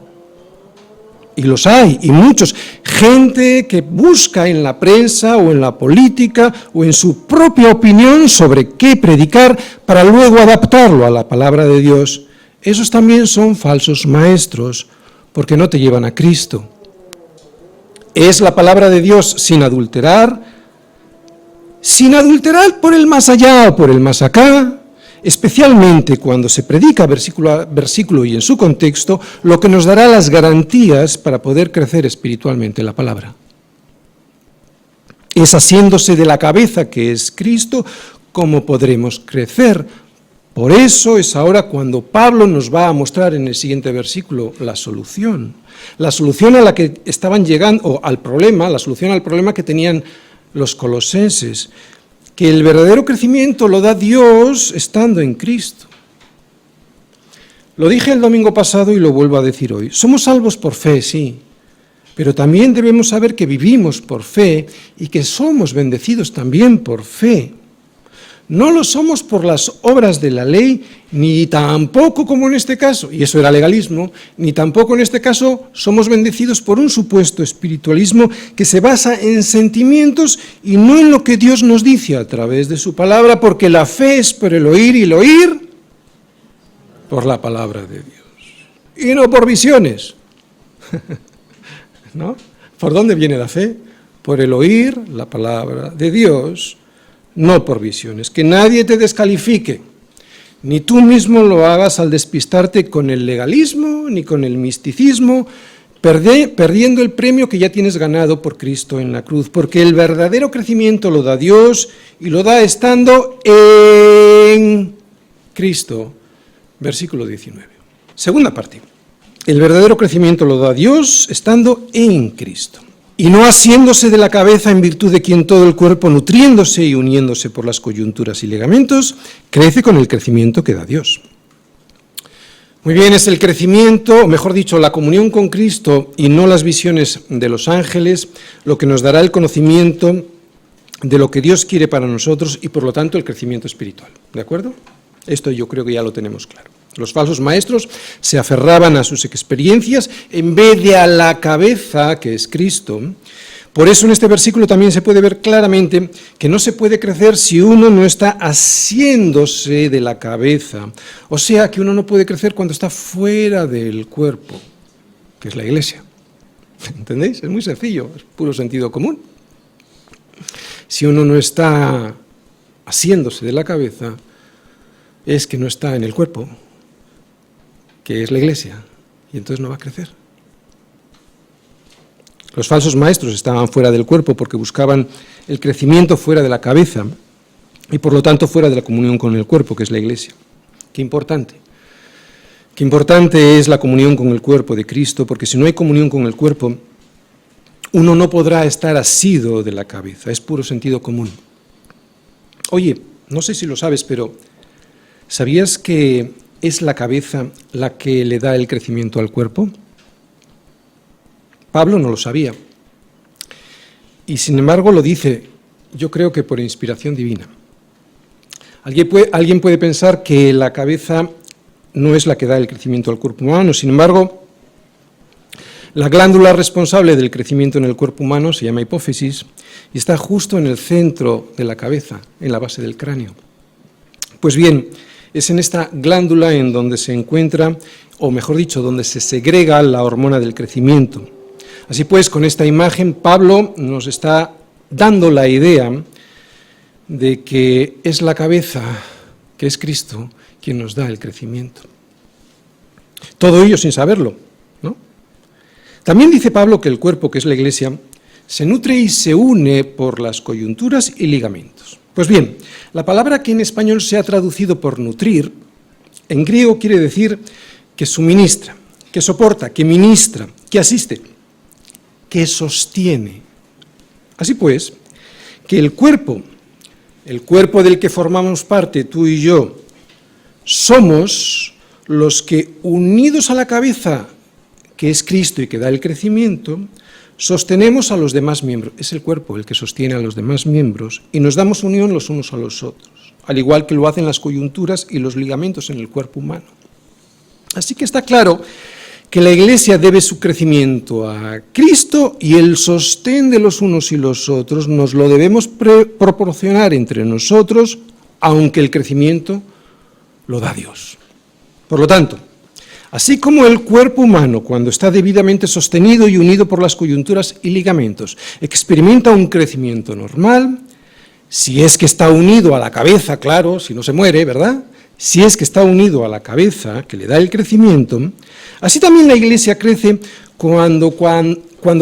Y los hay, y muchos. Gente que busca en la prensa o en la política o en su propia opinión sobre qué predicar para luego adaptarlo a la palabra de Dios. Esos también son falsos maestros porque no te llevan a Cristo. Es la palabra de Dios sin adulterar por el más allá o por el más acá, especialmente cuando se predica versículo a versículo y en su contexto, lo que nos dará las garantías para poder crecer espiritualmente en la palabra. Es asiéndose de la cabeza que es Cristo como podremos crecer. Por eso es ahora cuando Pablo nos va a mostrar en el siguiente versículo la solución a la que estaban llegando, o al problema, la solución al problema que tenían los colosenses, que el verdadero crecimiento lo da Dios estando en Cristo. Lo dije el domingo pasado y lo vuelvo a decir hoy. Somos salvos por fe, sí, pero también debemos saber que vivimos por fe y que somos bendecidos también por fe. No lo somos por las obras de la ley, ni tampoco como en este caso, y eso era legalismo, ni tampoco en este caso somos bendecidos por un supuesto espiritualismo que se basa en sentimientos y no en lo que Dios nos dice a través de su palabra, porque la fe es por el oír y el oír por la palabra de Dios, y no por visiones. ¿No? ¿Por dónde viene la fe? Por el oír la palabra de Dios, no por visiones. Que nadie te descalifique, ni tú mismo lo hagas al despistarte con el legalismo ni con el misticismo, perdiendo el premio que ya tienes ganado por Cristo en la cruz, porque el verdadero crecimiento lo da Dios y lo da estando en Cristo. Versículo 19. Segunda parte. El verdadero crecimiento lo da Dios estando en Cristo. Y no asiéndose de la cabeza en virtud de quien todo el cuerpo, nutriéndose y uniéndose por las coyunturas y ligamentos, crece con el crecimiento que da Dios. Muy bien, es el crecimiento, o mejor dicho, la comunión con Cristo y no las visiones de los ángeles, lo que nos dará el conocimiento de lo que Dios quiere para nosotros y por lo tanto el crecimiento espiritual. ¿De acuerdo? Esto yo creo que ya lo tenemos claro. Los falsos maestros se aferraban a sus experiencias en vez de a la cabeza, que es Cristo. Por eso en este versículo también se puede ver claramente que no se puede crecer si uno no está asiéndose de la cabeza. O sea, que uno no puede crecer cuando está fuera del cuerpo, que es la iglesia. ¿Entendéis? Es muy sencillo, es puro sentido común. Si uno no está asiéndose de la cabeza, es que no está en el cuerpo, que es la iglesia, y entonces no va a crecer. Los falsos maestros estaban fuera del cuerpo porque buscaban el crecimiento fuera de la cabeza y por lo tanto fuera de la comunión con el cuerpo, que es la iglesia. Qué importante. Qué importante es la comunión con el cuerpo de Cristo, porque si no hay comunión con el cuerpo, uno no podrá estar asido de la cabeza, es puro sentido común. Oye, no sé si lo sabes, pero ¿sabías que es la cabeza la que le da el crecimiento al cuerpo? Pablo no lo sabía. Y sin embargo lo dice, yo creo que por inspiración divina. Alguien puede pensar que la cabeza no es la que da el crecimiento al cuerpo humano, sin embargo, la glándula responsable del crecimiento en el cuerpo humano se llama hipófisis y está justo en el centro de la cabeza, en la base del cráneo. Pues bien, es en esta glándula en donde se encuentra, o mejor dicho, donde se segrega la hormona del crecimiento. Así pues, con esta imagen, Pablo nos está dando la idea de que es la cabeza, que es Cristo, quien nos da el crecimiento. Todo ello sin saberlo, ¿no? También dice Pablo que el cuerpo, que es la iglesia, se nutre y se une por las coyunturas y ligamentos. Pues bien, la palabra que en español se ha traducido por nutrir, en griego quiere decir que suministra, que soporta, que ministra, que asiste, que sostiene. Así pues, que el cuerpo del que formamos parte, tú y yo, somos los que, unidos a la cabeza, que es Cristo y que da el crecimiento, sostenemos a los demás miembros. Es el cuerpo el que sostiene a los demás miembros y nos damos unión los unos a los otros, al igual que lo hacen las coyunturas y los ligamentos en el cuerpo humano. Así que está claro que la Iglesia debe su crecimiento a Cristo y el sostén de los unos y los otros nos lo debemos proporcionar entre nosotros, aunque el crecimiento lo da Dios. Por lo tanto, así como el cuerpo humano, cuando está debidamente sostenido y unido por las coyunturas y ligamentos, experimenta un crecimiento normal, si es que está unido a la cabeza, claro, si no se muere, ¿verdad?, si es que está unido a la cabeza, que le da el crecimiento, así también la Iglesia crece cuando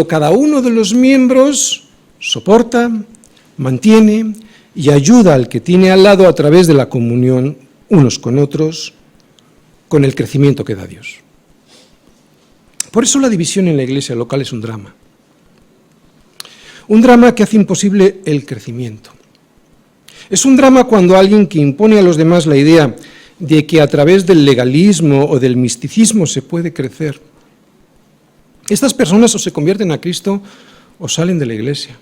cada uno de los miembros soporta, mantiene y ayuda al que tiene al lado a través de la comunión unos con otros, con el crecimiento que da Dios. Por eso la división en la Iglesia local es un drama. Un drama que hace imposible el crecimiento. Es un drama cuando alguien que impone a los demás la idea de que a través del legalismo o del misticismo se puede crecer. Estas personas o se convierten a Cristo o salen de la Iglesia.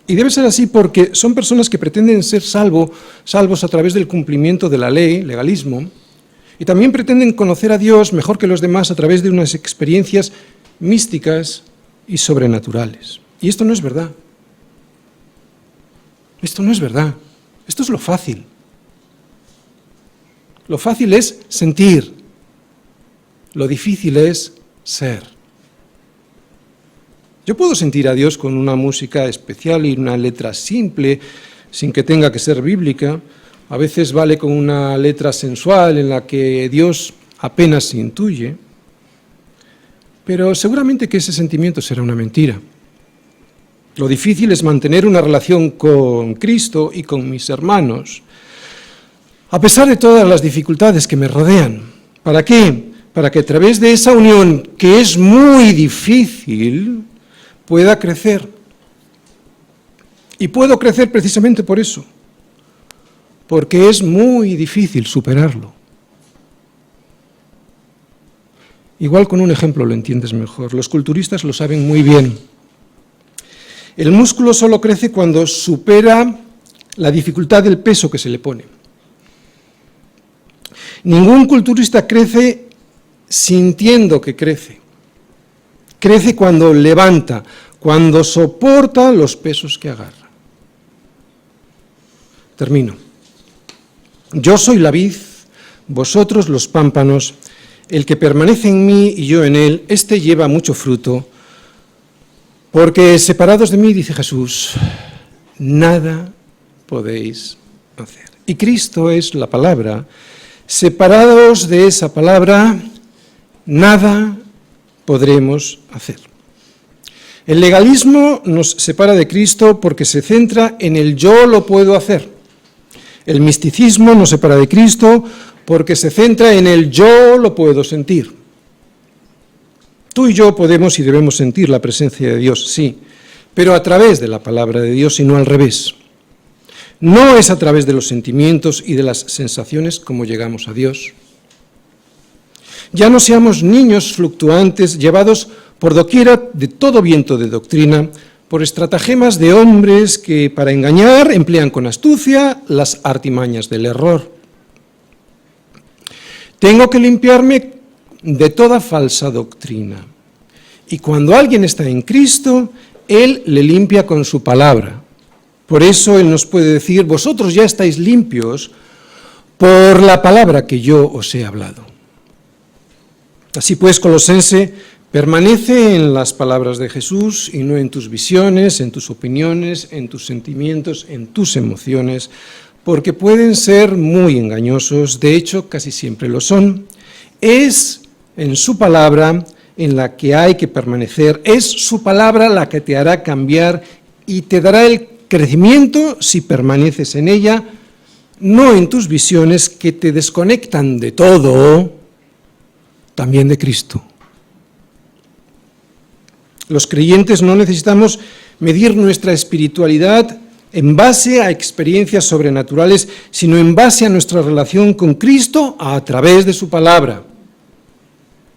Y debe ser así porque son personas que pretenden ser salvos a través del cumplimiento de la ley, legalismo, y también pretenden conocer a Dios mejor que los demás a través de unas experiencias místicas y sobrenaturales. Y esto no es verdad. Esto no es verdad. Esto es lo fácil. Lo fácil es sentir. Lo difícil es ser. Yo puedo sentir a Dios con una música especial y una letra simple, sin que tenga que ser bíblica. A veces vale con una letra sensual en la que Dios apenas se intuye. Pero seguramente que ese sentimiento será una mentira. Lo difícil es mantener una relación con Cristo y con mis hermanos, a pesar de todas las dificultades que me rodean. ¿Para qué? Para que a través de esa unión, que es muy difícil, pueda crecer. Y puedo crecer precisamente por eso, porque es muy difícil superarlo. Igual con un ejemplo lo entiendes mejor. Los culturistas lo saben muy bien. El músculo solo crece cuando supera la dificultad del peso que se le pone. Ningún culturista crece sintiendo que crece. Crece cuando levanta, cuando soporta los pesos que agarra. Termino. Yo soy la vid, vosotros los pámpanos. El que permanece en mí y yo en él, éste lleva mucho fruto. Porque separados de mí, dice Jesús, nada podéis hacer. Y Cristo es la palabra. Separados de esa palabra, nada podremos hacer. El legalismo nos separa de Cristo porque se centra en el yo lo puedo hacer. El misticismo nos separa de Cristo porque se centra en el yo lo puedo sentir. Tú y yo podemos y debemos sentir la presencia de Dios, sí, pero a través de la palabra de Dios y no al revés. No es a través de los sentimientos y de las sensaciones como llegamos a Dios. Ya no seamos niños fluctuantes llevados por doquiera de todo viento de doctrina, por estratagemas de hombres que para engañar emplean con astucia las artimañas del error. Tengo que limpiarme de toda falsa doctrina. Y cuando alguien está en Cristo, Él le limpia con su palabra. Por eso Él nos puede decir, vosotros ya estáis limpios por la palabra que yo os he hablado. Así pues, Colosense, permanece en las palabras de Jesús y no en tus visiones, en tus opiniones, en tus sentimientos, en tus emociones, porque pueden ser muy engañosos, de hecho casi siempre lo son. Es en su palabra en la que hay que permanecer. Es su palabra la que te hará cambiar y te dará el crecimiento si permaneces en ella, no en tus visiones que te desconectan de todo, también de Cristo. Los creyentes no necesitamos medir nuestra espiritualidad en base a experiencias sobrenaturales, sino en base a nuestra relación con Cristo a través de su palabra.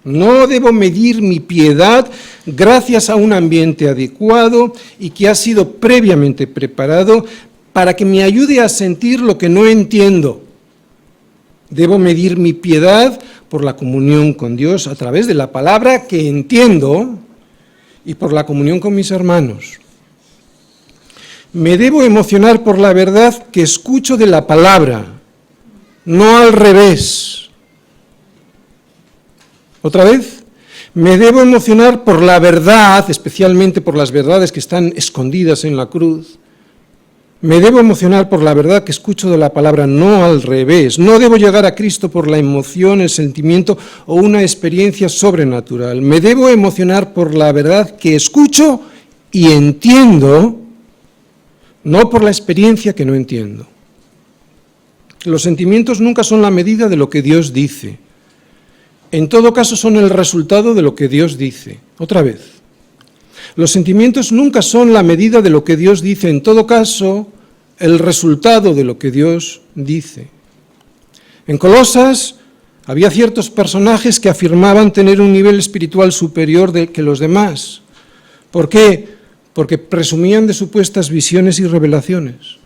No debo medir mi piedad gracias a un ambiente adecuado y que ha sido previamente preparado para que me ayude a sentir lo que no entiendo. Debo medir mi piedad por la comunión con Dios a través de la palabra que entiendo y por la comunión con mis hermanos. Me debo emocionar por la verdad que escucho de la palabra, no al revés. Otra vez, me debo emocionar por la verdad, especialmente por las verdades que están escondidas en la cruz. Me debo emocionar por la verdad que escucho de la palabra, no al revés. No debo llegar a Cristo por la emoción, el sentimiento o una experiencia sobrenatural. Me debo emocionar por la verdad que escucho y entiendo, no por la experiencia que no entiendo. Los sentimientos nunca son la medida de lo que Dios dice. En todo caso, son el resultado de lo que Dios dice. Otra vez. Los sentimientos nunca son la medida de lo que Dios dice. En todo caso, el resultado de lo que Dios dice. En Colosas había ciertos personajes que afirmaban tener un nivel espiritual superior que los demás. ¿Por qué? Porque presumían de supuestas visiones y revelaciones.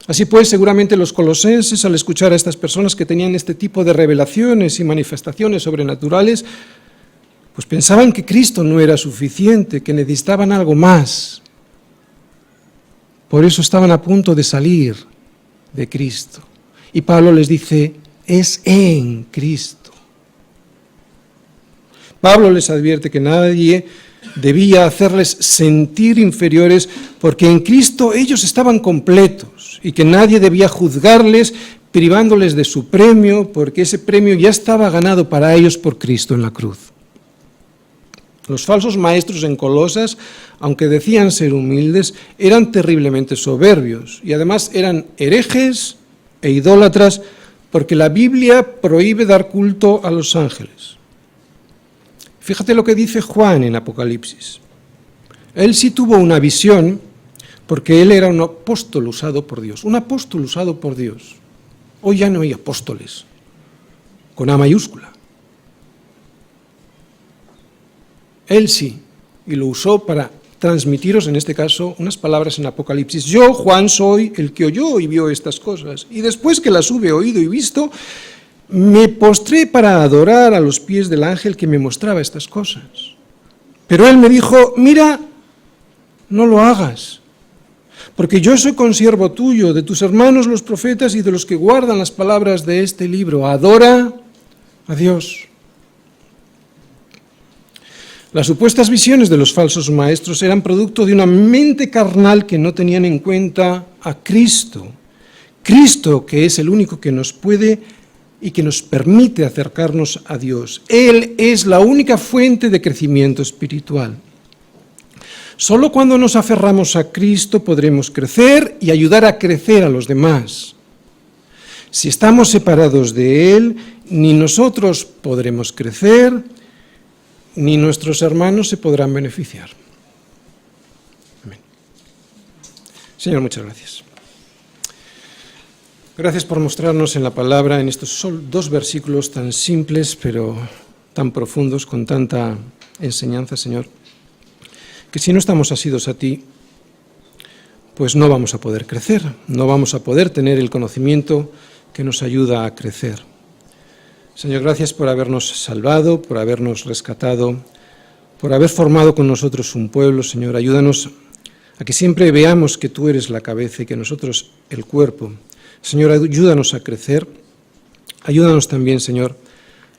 Así pues, seguramente los colosenses, al escuchar a estas personas que tenían este tipo de revelaciones y manifestaciones sobrenaturales, pues pensaban que Cristo no era suficiente, que necesitaban algo más. Por eso estaban a punto de salir de Cristo. Y Pablo les dice, es en Cristo. Pablo les advierte que nadie debía hacerles sentir inferiores porque en Cristo ellos estaban completos y que nadie debía juzgarles privándoles de su premio porque ese premio ya estaba ganado para ellos por Cristo en la cruz. Los falsos maestros en Colosas, aunque decían ser humildes, eran terriblemente soberbios y además eran herejes e idólatras porque la Biblia prohíbe dar culto a los ángeles. Fíjate lo que dice Juan en Apocalipsis. Él sí tuvo una visión porque él era un apóstol usado por Dios. Un apóstol usado por Dios. Hoy ya no hay apóstoles, con A mayúscula. Él sí, y lo usó para transmitiros, en este caso, unas palabras en Apocalipsis. Yo, Juan, soy el que oyó y vio estas cosas. Y después que las hube oído y visto, me postré para adorar a los pies del ángel que me mostraba estas cosas. Pero él me dijo, mira, no lo hagas, porque yo soy consiervo tuyo, de tus hermanos los profetas y de los que guardan las palabras de este libro. Adora a Dios. Las supuestas visiones de los falsos maestros eran producto de una mente carnal que no tenían en cuenta a Cristo. Cristo, que es el único que nos puede y que nos permite acercarnos a Dios. Él es la única fuente de crecimiento espiritual. Solo cuando nos aferramos a Cristo podremos crecer y ayudar a crecer a los demás. Si estamos separados de Él, ni nosotros podremos crecer, ni nuestros hermanos se podrán beneficiar. Amén. Señor, muchas gracias. Gracias por mostrarnos en la palabra, en estos dos versículos tan simples, pero tan profundos, con tanta enseñanza, Señor, que si no estamos asidos a ti, pues no vamos a poder crecer, no vamos a poder tener el conocimiento que nos ayuda a crecer. Señor, gracias por habernos salvado, por habernos rescatado, por haber formado con nosotros un pueblo. Señor, ayúdanos a que siempre veamos que tú eres la cabeza y que nosotros el cuerpo. Señor, ayúdanos a crecer, ayúdanos también, Señor,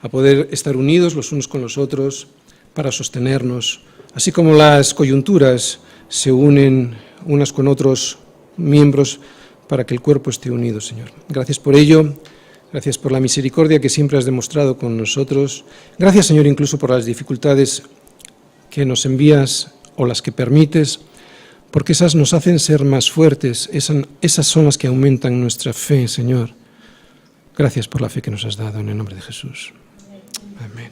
a poder estar unidos los unos con los otros para sostenernos, así como las coyunturas se unen unas con otros miembros para que el cuerpo esté unido, Señor. Gracias por ello. Gracias por la misericordia que siempre has demostrado con nosotros. Gracias, Señor, incluso por las dificultades que nos envías o las que permites, porque esas nos hacen ser más fuertes, esas son las que aumentan nuestra fe, Señor. Gracias por la fe que nos has dado, en el nombre de Jesús. Amén.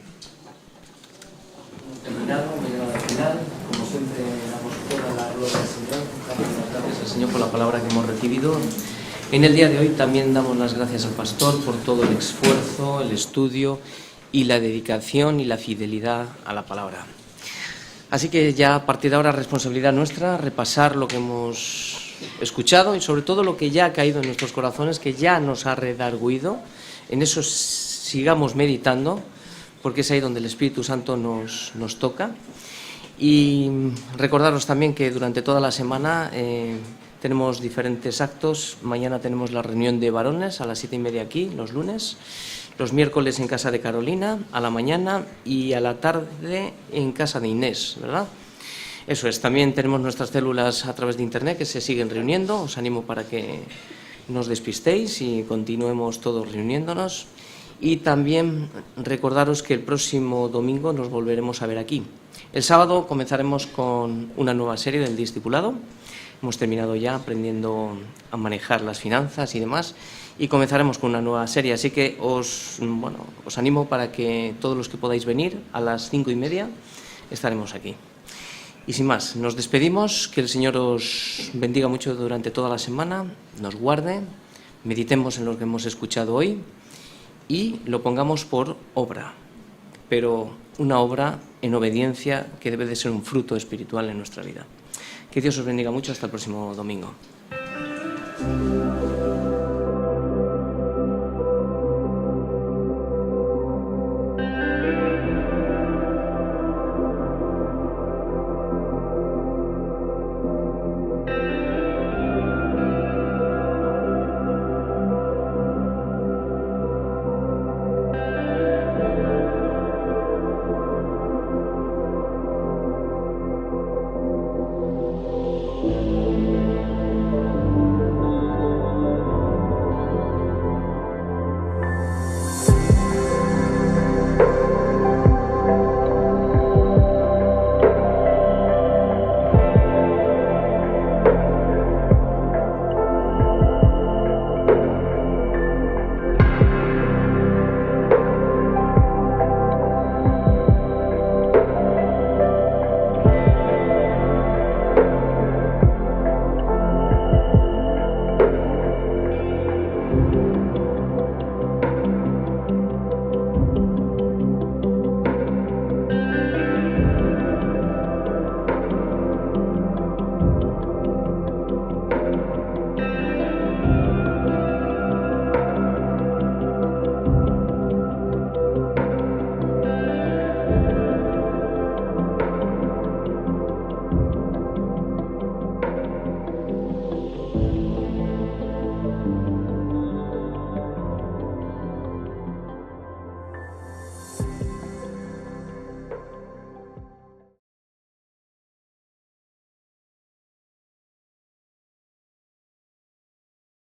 Terminado, hemos llegado al final. Como siempre, damos toda la gloria al Señor. Damos las gracias al Señor por la palabra que hemos recibido. En el día de hoy también damos las gracias al pastor por todo el esfuerzo, el estudio y la dedicación y la fidelidad a la palabra. Así que ya a partir de ahora, responsabilidad nuestra, repasar lo que hemos escuchado y sobre todo lo que ya ha caído en nuestros corazones, que ya nos ha redarguido. En eso sigamos meditando, porque es ahí donde el Espíritu Santo nos toca. Y recordaros también que durante toda la semana tenemos diferentes actos. Mañana tenemos la reunión de varones a las 7:30 aquí, los lunes. Los miércoles en casa de Carolina, a la mañana, y a la tarde en casa de Inés, ¿verdad? Eso es, también tenemos nuestras células a través de internet que se siguen reuniendo. Os animo para que no os despistéis y continuemos todos reuniéndonos. Y también recordaros que el próximo domingo nos volveremos a ver aquí. El sábado comenzaremos con una nueva serie del discipulado. Hemos terminado ya aprendiendo a manejar las finanzas y demás, y comenzaremos con una nueva serie. Así que os animo para que todos los que podáis venir a las 5:30 estaremos aquí. Y sin más, nos despedimos. Que el Señor os bendiga mucho durante toda la semana, nos guarde, meditemos en lo que hemos escuchado hoy y lo pongamos por obra, pero una obra en obediencia que debe de ser un fruto espiritual en nuestra vida. Que Dios os bendiga mucho. Hasta el próximo domingo.